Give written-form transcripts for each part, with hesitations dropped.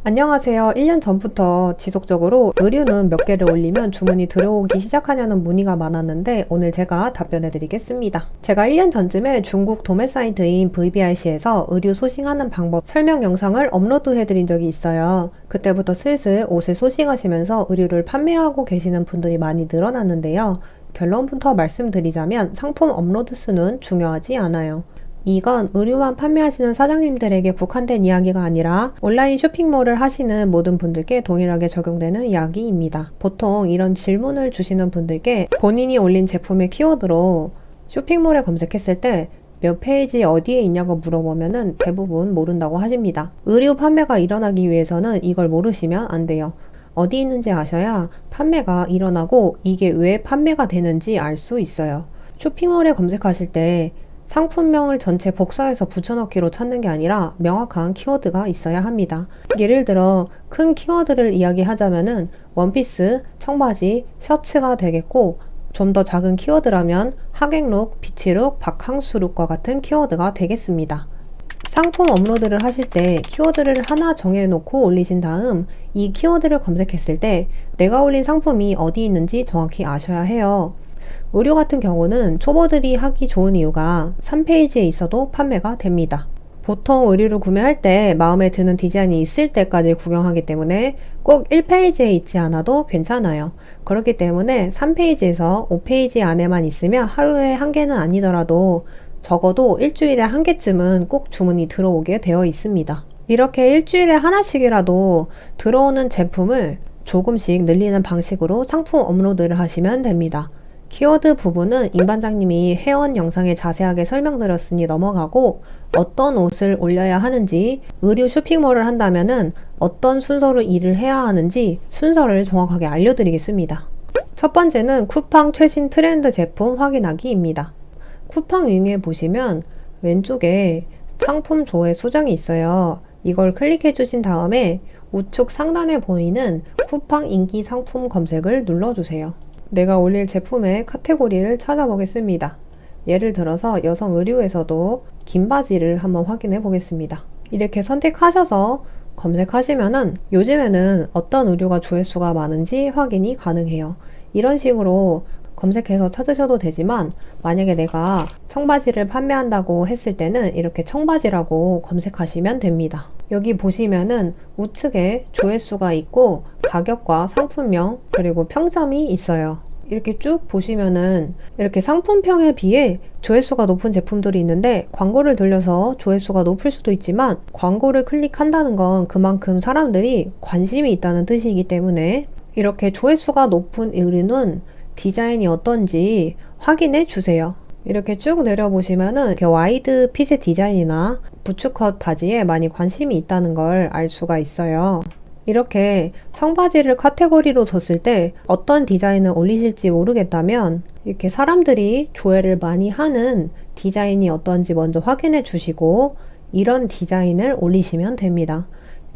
안녕하세요. 1년 전부터 지속적으로 의류는 몇 개를 올리면 주문이 들어오기 시작하냐는 문의가 많았는데 오늘 제가 답변해 드리겠습니다. 제가 1년 전쯤에 중국 도매 사이트인 VBRC에서 의류 소싱하는 방법 설명 영상을 업로드해 드린 적이 있어요. 그때부터 슬슬 옷을 소싱하시면서 의류를 판매하고 계시는 분들이 많이 늘어났는데요. 결론부터 말씀드리자면 상품 업로드 수는 중요하지 않아요. 이건 의류만 판매하시는 사장님들에게 국한된 이야기가 아니라 온라인 쇼핑몰을 하시는 모든 분들께 동일하게 적용되는 이야기입니다. 보통 이런 질문을 주시는 분들께 본인이 올린 제품의 키워드로 쇼핑몰에 검색했을 때 몇 페이지 어디에 있냐고 물어보면은 대부분 모른다고 하십니다. 의류 판매가 일어나기 위해서는 이걸 모르시면 안 돼요. 어디 있는지 아셔야 판매가 일어나고 이게 왜 판매가 되는지 알 수 있어요. 쇼핑몰에 검색하실 때 상품명을 전체 복사해서 붙여넣기로 찾는 게 아니라 명확한 키워드가 있어야 합니다. 예를 들어 큰 키워드를 이야기하자면은 원피스, 청바지, 셔츠가 되겠고 좀 더 작은 키워드라면 하객룩, 비치룩, 바캉스룩과 같은 키워드가 되겠습니다. 상품 업로드를 하실 때 키워드를 하나 정해놓고 올리신 다음 이 키워드를 검색했을 때 내가 올린 상품이 어디 있는지 정확히 아셔야 해요. 의류 같은 경우는 초보들이 하기 좋은 이유가 3페이지에 있어도 판매가 됩니다. 보통 의류를 구매할 때 마음에 드는 디자인이 있을 때까지 구경하기 때문에 꼭 1페이지에 있지 않아도 괜찮아요. 그렇기 때문에 3페이지에서 5페이지 안에만 있으면 하루에 한 개는 아니더라도 적어도 일주일에 한 개쯤은 꼭 주문이 들어오게 되어 있습니다. 이렇게 일주일에 하나씩이라도 들어오는 제품을 조금씩 늘리는 방식으로 상품 업로드를 하시면 됩니다. 키워드 부분은 임 반장님이 회원 영상에 자세하게 설명드렸으니 넘어가고 어떤 옷을 올려야 하는지 의류 쇼핑몰을 한다면은 어떤 순서로 일을 해야 하는지 순서를 정확하게 알려드리겠습니다. 첫 번째는 쿠팡 최신 트렌드 제품 확인하기입니다. 쿠팡 윙에 보시면 왼쪽에 상품 조회 수정이 있어요. 이걸 클릭해 주신 다음에 우측 상단에 보이는 쿠팡 인기 상품 검색을 눌러주세요. 내가 올릴 제품의 카테고리를 찾아보겠습니다. 예를 들어서 여성 의류에서도 긴 바지를 한번 확인해 보겠습니다. 이렇게 선택하셔서 검색하시면은 요즘에는 어떤 의류가 조회수가 많은지 확인이 가능해요. 이런 식으로 검색해서 찾으셔도 되지만 만약에 내가 청바지를 판매한다고 했을 때는 이렇게 청바지라고 검색하시면 됩니다. 여기 보시면은 우측에 조회수가 있고 가격과 상품명 그리고 평점이 있어요. 이렇게 쭉 보시면은 이렇게 상품평에 비해 조회수가 높은 제품들이 있는데 광고를 돌려서 조회수가 높을 수도 있지만 광고를 클릭한다는 건 그만큼 사람들이 관심이 있다는 뜻이기 때문에 이렇게 조회수가 높은 의류는 디자인이 어떤지 확인해 주세요. 이렇게 쭉 내려보시면은 이렇게 와이드 핏의 디자인이나 부츠컷 바지에 많이 관심이 있다는 걸 알 수가 있어요. 이렇게 청바지를 카테고리로 뒀을 때 어떤 디자인을 올리실지 모르겠다면 이렇게 사람들이 조회를 많이 하는 디자인이 어떤지 먼저 확인해 주시고 이런 디자인을 올리시면 됩니다.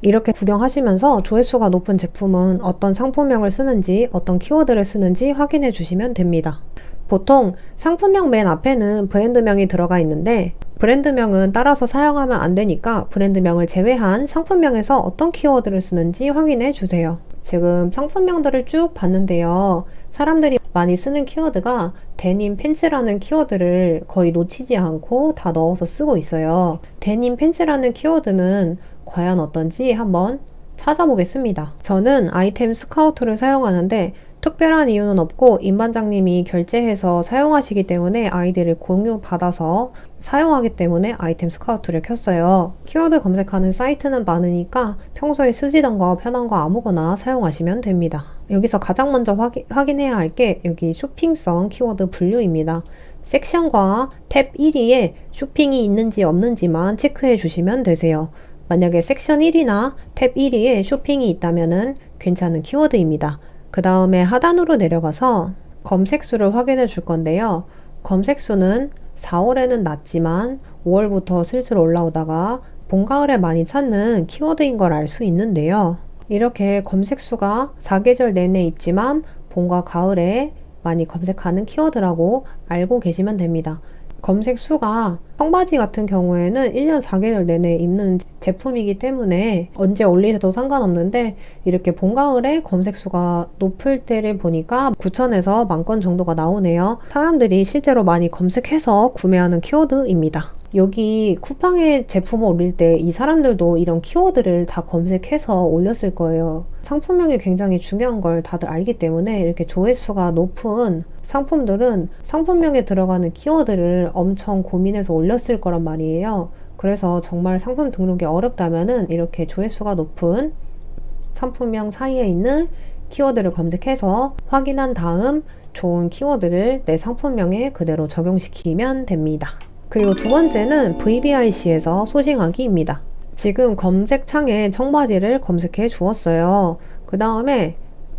이렇게 구경하시면서 조회수가 높은 제품은 어떤 상품명을 쓰는지 어떤 키워드를 쓰는지 확인해 주시면 됩니다. 보통 상품명 맨 앞에는 브랜드명이 들어가 있는데 브랜드명은 따라서 사용하면 안 되니까 브랜드명을 제외한 상품명에서 어떤 키워드를 쓰는지 확인해 주세요. 지금 상품명들을 쭉 봤는데요. 사람들이 많이 쓰는 키워드가 데님 팬츠라는 키워드를 거의 놓치지 않고 다 넣어서 쓰고 있어요. 데님 팬츠라는 키워드는 과연 어떤지 한번 찾아보겠습니다. 저는 아이템 스카우트를 사용하는데 특별한 이유는 없고 임 반장님이 결제해서 사용하시기 때문에 아이디를 공유받아서 사용하기 때문에 아이템 스카우트를 켰어요. 키워드 검색하는 사이트는 많으니까 평소에 쓰시던 거 편한 거 아무거나 사용하시면 됩니다. 여기서 가장 먼저 확인해야 할 게 여기 쇼핑성 키워드 분류입니다. 섹션과 탭 1위에 쇼핑이 있는지 없는지만 체크해 주시면 되세요. 만약에 섹션 1위나 탭 1위에 쇼핑이 있다면 괜찮은 키워드입니다. 그 다음에 하단으로 내려가서 검색수를 확인해 줄 건데요. 검색수는 4월에는 낮지만 5월부터 슬슬 올라오다가 봄, 가을에 많이 찾는 키워드인 걸 알 수 있는데요. 이렇게 검색수가 사계절 내내 있지만 봄과 가을에 많이 검색하는 키워드라고 알고 계시면 됩니다. 검색 수가 청바지 같은 경우에는 1년 4개월 내내 입는 제품이기 때문에 언제 올리셔도 상관없는데 이렇게 봄, 가을에 검색 수가 높을 때를 보니까 9,000에서 10,000건 정도가 나오네요. 사람들이 실제로 많이 검색해서 구매하는 키워드입니다. 여기 쿠팡에 제품을 올릴 때 이 사람들도 이런 키워드를 다 검색해서 올렸을 거예요. 상품명이 굉장히 중요한 걸 다들 알기 때문에 이렇게 조회수가 높은 상품들은 상품명에 들어가는 키워드를 엄청 고민해서 올렸을 거란 말이에요. 그래서 정말 상품 등록이 어렵다면은 이렇게 조회수가 높은 상품명 사이에 있는 키워드를 검색해서 확인한 다음 좋은 키워드를 내 상품명에 그대로 적용시키면 됩니다. 그리고 두 번째는 VBIC에서 소싱하기입니다. 지금 검색창에 청바지를 검색해 주었어요. 그 다음에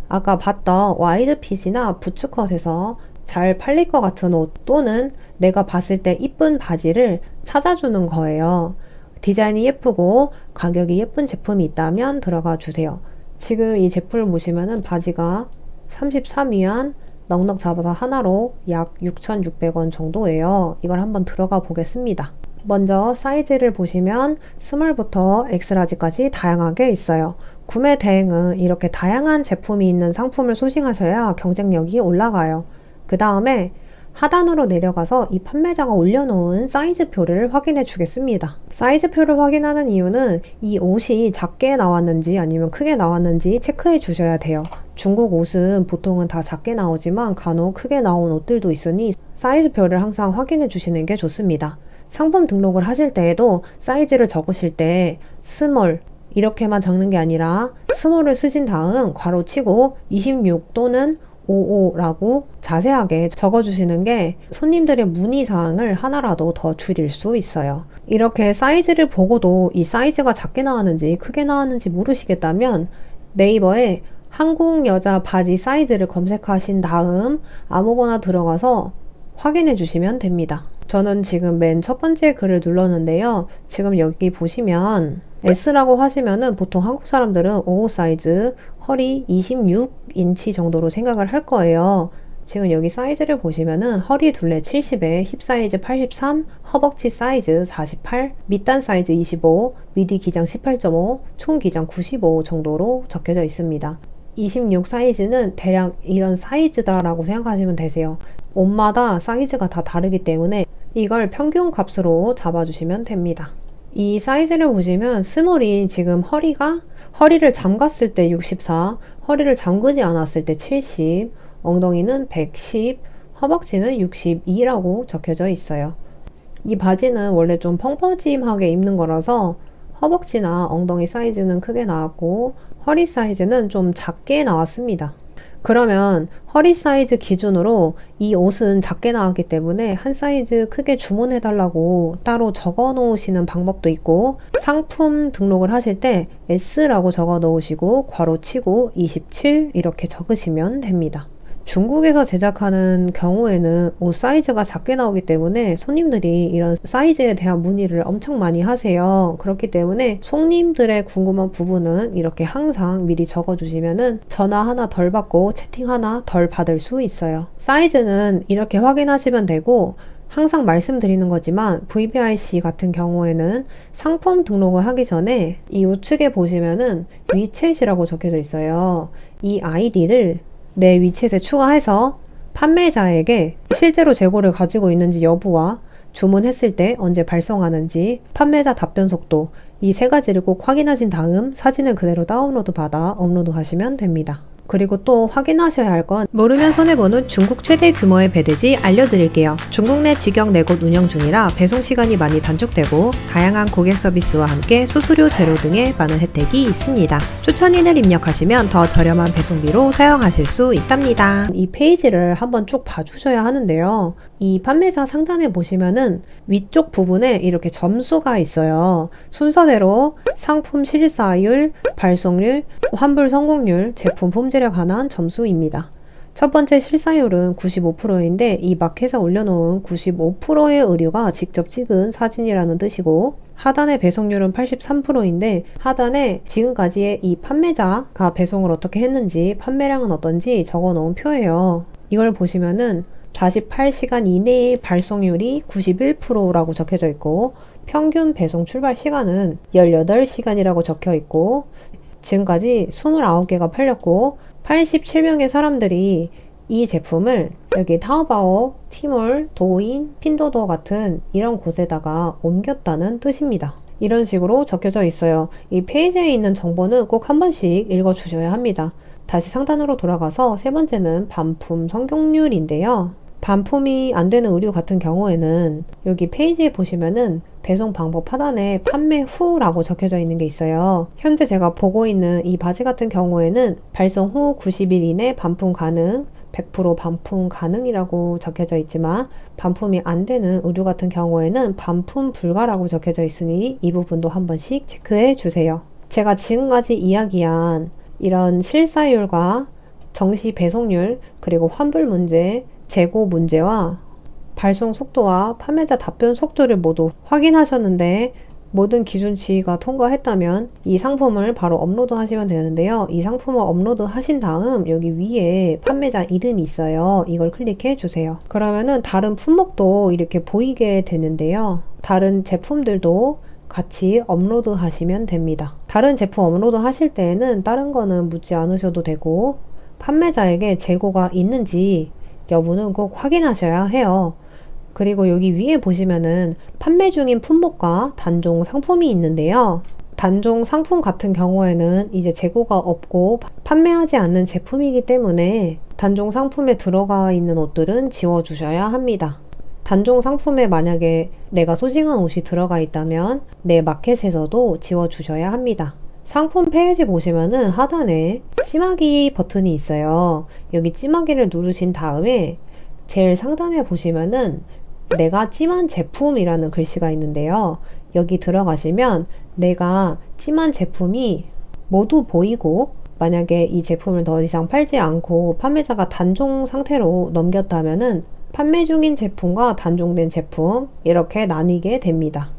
아까 봤던 와이드핏이나 부츠컷에서 잘 팔릴 것 같은 옷 또는 내가 봤을 때 이쁜 바지를 찾아주는 거예요. 디자인이 예쁘고 가격이 예쁜 제품이 있다면 들어가 주세요. 지금 이 제품을 보시면은 바지가 33위안 넉넉 잡아서 하나로 약 6,600원 정도예요. 이걸 한번 들어가 보겠습니다. 먼저 사이즈를 보시면 스몰부터 엑스라지까지 다양하게 있어요. 구매 대행은 이렇게 다양한 제품이 있는 상품을 소싱하셔야 경쟁력이 올라가요. 그 다음에 하단으로 내려가서 이 판매자가 올려놓은 사이즈표를 확인해 주겠습니다. 사이즈표를 확인하는 이유는 이 옷이 작게 나왔는지 아니면 크게 나왔는지 체크해 주셔야 돼요. 중국 옷은 보통은 다 작게 나오지만 간혹 크게 나온 옷들도 있으니 사이즈표를 항상 확인해 주시는 게 좋습니다. 상품 등록을 하실 때에도 사이즈를 적으실 때 스몰 이렇게만 적는 게 아니라 스몰을 쓰신 다음 괄호치고 26 또는 55라고 자세하게 적어주시는 게 손님들의 문의사항을 하나라도 더 줄일 수 있어요. 이렇게 사이즈를 보고도 이 사이즈가 작게 나왔는지 크게 나왔는지 모르시겠다면 네이버에 한국 여자 바지 사이즈를 검색하신 다음 아무거나 들어가서 확인해 주시면 됩니다. 저는 지금 맨 첫 번째 글을 눌렀는데요. 지금 여기 보시면 S라고 하시면은 보통 한국 사람들은 55 사이즈, 허리 26인치 정도로 생각을 할 거예요. 지금 여기 사이즈를 보시면은 허리 둘레 70에 힙 사이즈 83, 허벅지 사이즈 48, 밑단 사이즈 25, 미디 기장 18.5, 총 기장 95 정도로 적혀져 있습니다. 26 사이즈는 대략 이런 사이즈다라고 생각하시면 되세요. 옷마다 사이즈가 다 다르기 때문에 이걸 평균 값으로 잡아주시면 됩니다. 이 사이즈를 보시면 스몰이 지금 허리를 잠갔을 때 64, 허리를 잠그지 않았을 때 70, 엉덩이는 110, 허벅지는 62라고 적혀져 있어요. 이 바지는 원래 좀 펑퍼짐하게 입는 거라서 허벅지나 엉덩이 사이즈는 크게 나왔고 허리 사이즈는 좀 작게 나왔습니다. 그러면 허리 사이즈 기준으로 이 옷은 작게 나왔기 때문에 한 사이즈 크게 주문해 달라고 따로 적어 놓으시는 방법도 있고 상품 등록을 하실 때 S라고 적어 놓으시고 괄호치고 27 이렇게 적으시면 됩니다. 중국에서 제작하는 경우에는 옷 사이즈가 작게 나오기 때문에 손님들이 이런 사이즈에 대한 문의를 엄청 많이 하세요. 그렇기 때문에 손님들의 궁금한 부분은 이렇게 항상 미리 적어주시면은 전화 하나 덜 받고 채팅 하나 덜 받을 수 있어요. 사이즈는 이렇게 확인하시면 되고 항상 말씀드리는 거지만 VBIC 같은 경우에는 상품 등록을 하기 전에 이 우측에 보시면은 위챗이라고 적혀져 있어요. 이 아이디를 내 위챗에 추가해서 판매자에게 실제로 재고를 가지고 있는지 여부와 주문했을 때 언제 발송하는지 판매자 답변 속도 이 세 가지를 꼭 확인하신 다음 사진을 그대로 다운로드 받아 업로드 하시면 됩니다. 그리고 또 확인하셔야 할 건 모르면 손해보는 중국 최대 규모의 배대지 알려드릴게요. 중국 내 직영 4곳 운영 중이라 배송 시간이 많이 단축되고 다양한 고객 서비스와 함께 수수료 제로 등의 많은 혜택이 있습니다. 추천인을 입력하시면 더 저렴한 배송비로 사용하실 수 있답니다. 이 페이지를 한번 쭉 봐주셔야 하는데요. 이 판매자 상단에 보시면은 위쪽 부분에 이렇게 점수가 있어요. 순서대로 상품 실사율, 발송률, 환불 성공률, 제품 품질에 관한 점수입니다. 첫 번째 실사율은 95%인데 이 마켓에 올려놓은 95%의 의류가 직접 찍은 사진이라는 뜻이고 하단의 배송률은 83%인데 하단에 지금까지의 이 판매자가 배송을 어떻게 했는지 판매량은 어떤지 적어놓은 표예요. 이걸 보시면은 48시간 이내의 발송률이 91%라고 적혀져 있고 평균 배송 출발 시간은 18시간이라고 적혀 있고 지금까지 29개가 팔렸고 87명의 사람들이 이 제품을 여기 타오바오, 티몰, 도인, 핀도도 같은 이런 곳에다가 옮겼다는 뜻입니다. 이런 식으로 적혀져 있어요. 이 페이지에 있는 정보는 꼭 한 번씩 읽어주셔야 합니다. 다시 상단으로 돌아가서 세 번째는 반품 성공률인데요. 반품이 안 되는 의류 같은 경우에는 여기 페이지에 보시면은 배송 방법 하단에 판매 후라고 적혀져 있는 게 있어요. 현재 제가 보고 있는 이 바지 같은 경우에는 발송 후 90일 이내 반품 가능, 100% 반품 가능이라고 적혀져 있지만 반품이 안 되는 의류 같은 경우에는 반품 불가라고 적혀져 있으니 이 부분도 한 번씩 체크해 주세요. 제가 지금까지 이야기한 이런 실사율과 정시 배송률, 그리고 환불 문제, 재고 문제와 발송 속도와 판매자 답변 속도를 모두 확인하셨는데 모든 기준치가 통과했다면 이 상품을 바로 업로드 하시면 되는데요. 이 상품을 업로드 하신 다음 여기 위에 판매자 이름이 있어요. 이걸 클릭해 주세요. 그러면은 다른 품목도 이렇게 보이게 되는데요. 다른 제품들도 같이 업로드 하시면 됩니다. 다른 제품 업로드 하실 때에는 다른 거는 묻지 않으셔도 되고 판매자에게 재고가 있는지 여부는 꼭 확인하셔야 해요. 그리고 여기 위에 보시면은 판매 중인 품목과 단종 상품이 있는데요. 단종 상품 같은 경우에는 이제 재고가 없고 판매하지 않는 제품이기 때문에 단종 상품에 들어가 있는 옷들은 지워주셔야 합니다. 단종 상품에 만약에 내가 소싱한 옷이 들어가 있다면 내 마켓에서도 지워주셔야 합니다. 상품 페이지 보시면은 하단에 찜하기 버튼이 있어요. 여기 찜하기를 누르신 다음에 제일 상단에 보시면은 내가 찜한 제품이라는 글씨가 있는데요. 여기 들어가시면 내가 찜한 제품이 모두 보이고 만약에 이 제품을 더 이상 팔지 않고 판매자가 단종 상태로 넘겼다면은 판매 중인 제품과 단종된 제품 이렇게 나뉘게 됩니다.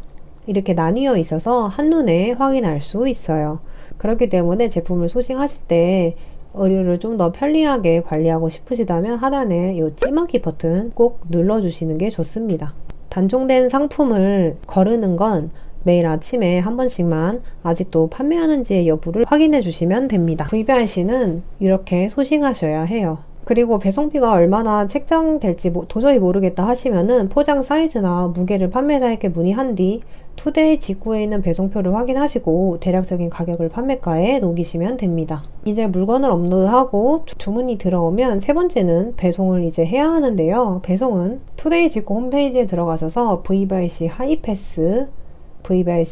이렇게 나뉘어 있어서 한눈에 확인할 수 있어요. 그렇기 때문에 제품을 소싱하실 때 의류를 좀 더 편리하게 관리하고 싶으시다면 하단에 이 찜하기 버튼 꼭 눌러주시는 게 좋습니다. 단종된 상품을 거르는 건 매일 아침에 한 번씩만 아직도 판매하는지의 여부를 확인해 주시면 됩니다. VBRC는 이렇게 소싱하셔야 해요. 그리고 배송비가 얼마나 책정될지 도저히 모르겠다 하시면은 포장 사이즈나 무게를 판매자에게 문의한 뒤 투데이 직구에 있는 배송표를 확인하시고 대략적인 가격을 판매가에 녹이시면 됩니다. 이제 물건을 업로드하고 주문이 들어오면 세 번째는 배송을 이제 해야 하는데요. 배송은 투데이 직구 홈페이지에 들어가셔서 VBRC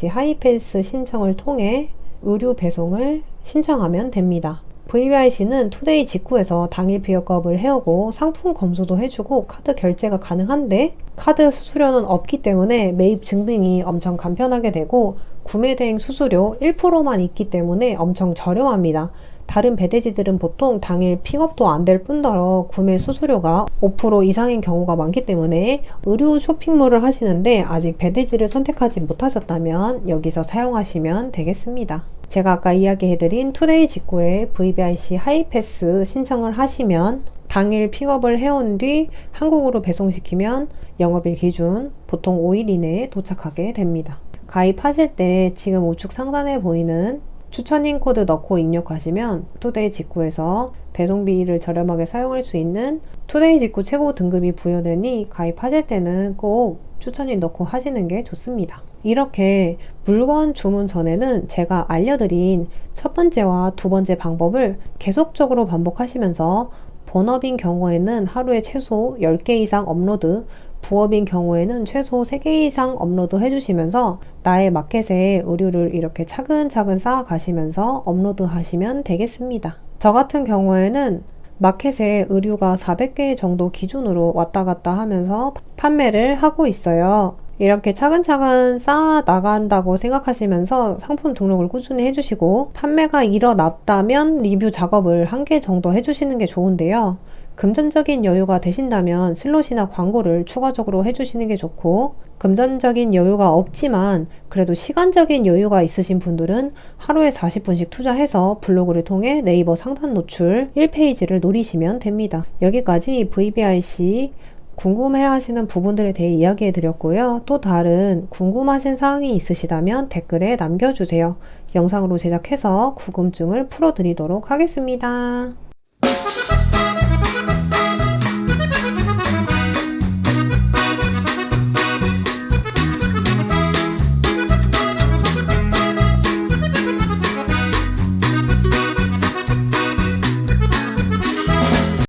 하이패스 신청을 통해 의류 배송을 신청하면 됩니다. VBRC는 투데이 직후에서 당일 픽업을 해오고 상품 검수도 해주고 카드 결제가 가능한데 카드 수수료는 없기 때문에 매입 증빙이 엄청 간편하게 되고 구매 대행 수수료 1%만 있기 때문에 엄청 저렴합니다. 다른 배대지들은 보통 당일 픽업도 안 될 뿐더러 구매 수수료가 5% 이상인 경우가 많기 때문에 의류 쇼핑몰을 하시는데 아직 배대지를 선택하지 못하셨다면 여기서 사용하시면 되겠습니다. 제가 아까 이야기해드린 투데이 직구에 VBRC 하이패스 신청을 하시면 당일 픽업을 해온 뒤 한국으로 배송시키면 영업일 기준 보통 5일 이내에 도착하게 됩니다. 가입하실 때 지금 우측 상단에 보이는 추천인 코드 넣고 입력하시면 투데이 직구에서 배송비를 저렴하게 사용할 수 있는 투데이 직구 최고 등급이 부여되니 가입하실 때는 꼭 추천인 넣고 하시는 게 좋습니다. 이렇게 물건 주문 전에는 제가 알려드린 첫 번째와 두 번째 방법을 계속적으로 반복하시면서 본업인 경우에는 하루에 최소 10개 이상 업로드, 부업인 경우에는 최소 3개 이상 업로드 해주시면서 나의 마켓에 의류를 이렇게 차근차근 쌓아가시면서 업로드 하시면 되겠습니다. 저 같은 경우에는 마켓에 의류가 400개 정도 기준으로 왔다 갔다 하면서 판매를 하고 있어요. 이렇게 차근차근 쌓아 나간다고 생각하시면서 상품 등록을 꾸준히 해주시고 판매가 일어났다면 리뷰 작업을 한 개 정도 해주시는 게 좋은데요. 금전적인 여유가 되신다면 슬롯이나 광고를 추가적으로 해주시는 게 좋고, 금전적인 여유가 없지만 그래도 시간적인 여유가 있으신 분들은 하루에 40분씩 투자해서 블로그를 통해 네이버 상단 노출 1페이지를 노리시면 됩니다. 여기까지 VBIC 궁금해 하시는 부분들에 대해 이야기해 드렸고요. 또 다른 궁금하신 사항이 있으시다면 댓글에 남겨주세요. 영상으로 제작해서 궁금증을 풀어드리도록 하겠습니다.